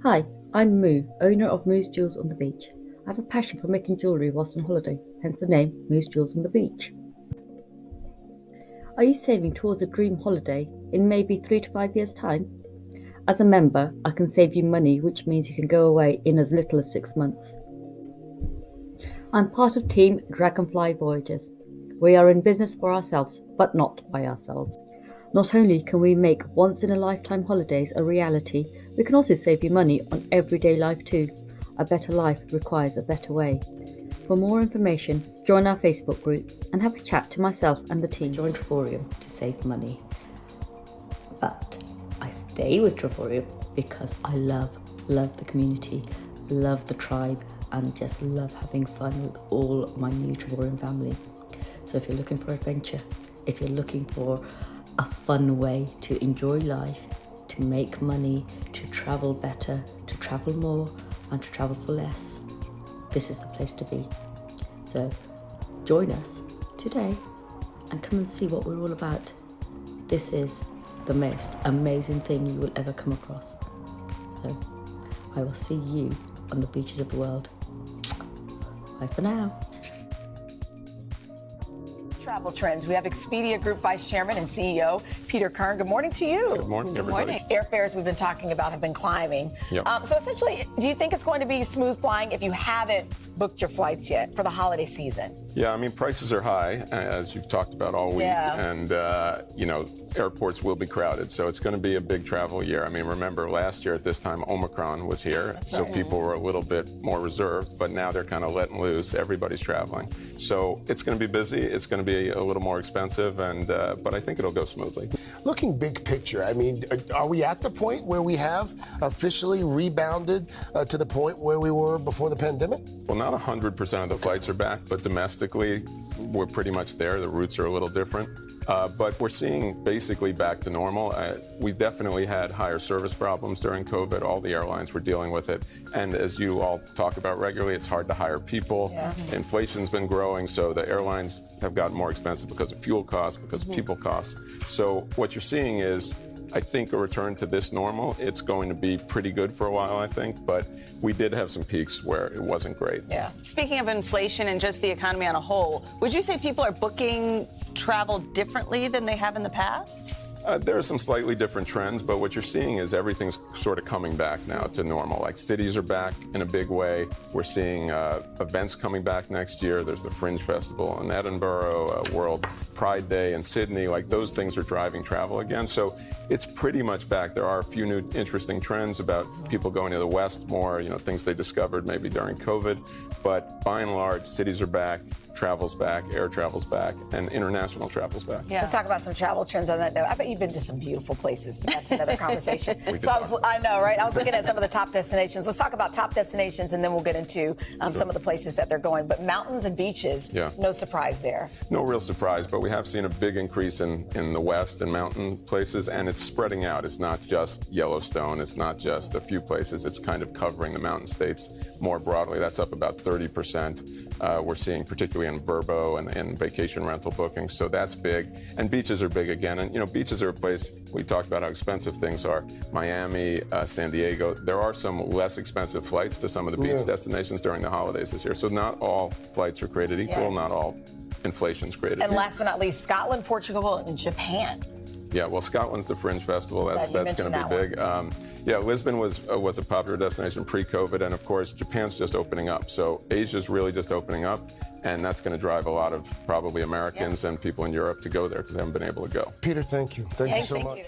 Hi, I'm Moo, owner of Moo's Jewels on the Beach. I have a passion for making jewellery whilst on holiday, hence the name Moo's Jewels on the Beach. Are you saving towards a dream holiday in maybe 3 to 5 years' time? As a member, I can save you money, which means you can go away in as little as 6 months. I'm part of Team Dragonfly Voyages. We are in business for ourselves, but not by ourselves. Not only can we make once-in-a-lifetime holidays a reality, we can also save you money on everyday life too. A better life requires a better way. For more information, join our Facebook group and have a chat to myself and the team. Join Trevorium to save money. But I stay with Trevorium because I love the community, love the tribe, and just love having fun with all my new Trevorium family. So if you're looking for adventure, if you're looking for a fun way to enjoy life, to make money, to travel better, to travel more, and to travel for less, this is the place to be. So join us today and come and see what we're all about. This is the most amazing thing you will ever come across. So I will see you on the beaches of the world. Bye for now. Travel trends. We have Expedia Group Vice Chairman and CEO Peter Kern. Good morning to you. Good morning, everybody. Airfares we've been talking about have been climbing. Yep. So essentially, do you think it's going to be smooth flying if you haven't booked your flights yet for the holiday season? Yeah, I mean, prices are high, as you've talked about all week. Yeah. And, airports will be crowded. So it's going to be a big travel year. I mean, remember last year at this time, Omicron was here. So people were a little bit more reserved, but now they're kind of letting loose. Everybody's traveling. So it's going to be busy. It's going to be a little more expensive, but I think it'll go smoothly. Looking big picture, I mean, are we at the point where we have officially rebounded to the point where we were before the pandemic? Well, not 100% of the flights are back, but domestically, we're pretty much there. The routes are a little different. But we're seeing basically back to normal. We definitely had higher service problems during COVID. All the airlines were dealing with it. And as you all talk about regularly, it's hard to hire people. Yeah. Inflation's been growing, so the airlines have gotten more expensive because of fuel costs, because of people costs. So what you're seeing is, I think, a return to this normal. It's going to be pretty good for a while, I think, but we did have some peaks where it wasn't great. Yeah. Speaking of inflation and just the economy on a whole, would you say people are booking travel differently than they have in the past? There are some slightly different trends, but what you're seeing is everything's sort of coming back now to normal. Like cities are back in a big way. We're seeing events coming back next year. There's the Fringe Festival in Edinburgh, World Pride Day in Sydney. Like those things are driving travel again. So it's pretty much back. There are a few new interesting trends about people going to the West more, things they discovered maybe during COVID. But by and large, cities are back. Travel's back, air travel's back, and international travel's back. Yeah. Let's talk about some travel trends on that note. I bet you've been to some beautiful places, but that's another conversation. I know, right? I was looking at some of the top destinations. Let's talk about top destinations, and then we'll get into some of the places that they're going. But mountains and beaches, no surprise there. No real surprise, but we have seen a big increase in the West and mountain places, and it's spreading out. It's not just Yellowstone. It's not just a few places. It's kind of covering the mountain states more broadly. That's up about 30%. We're seeing particularly in Vrbo and in vacation rental bookings, so that's big. And beaches are big again. And beaches are a place, we talked about how expensive things are. Miami, San Diego, there are some less expensive flights to some of the beach destinations during the holidays this year. So not all flights are created equal, not all inflation's created equal. And last but not least, Scotland, Portugal, and Japan. Yeah, well, Scotland's the Fringe Festival. That's going to be big. Lisbon was a popular destination pre-COVID, and of course, Japan's just opening up. So Asia's really just opening up, and that's going to drive a lot of probably Americans and people in Europe to go there because they haven't been able to go. Peter, thank you. Thank you so much.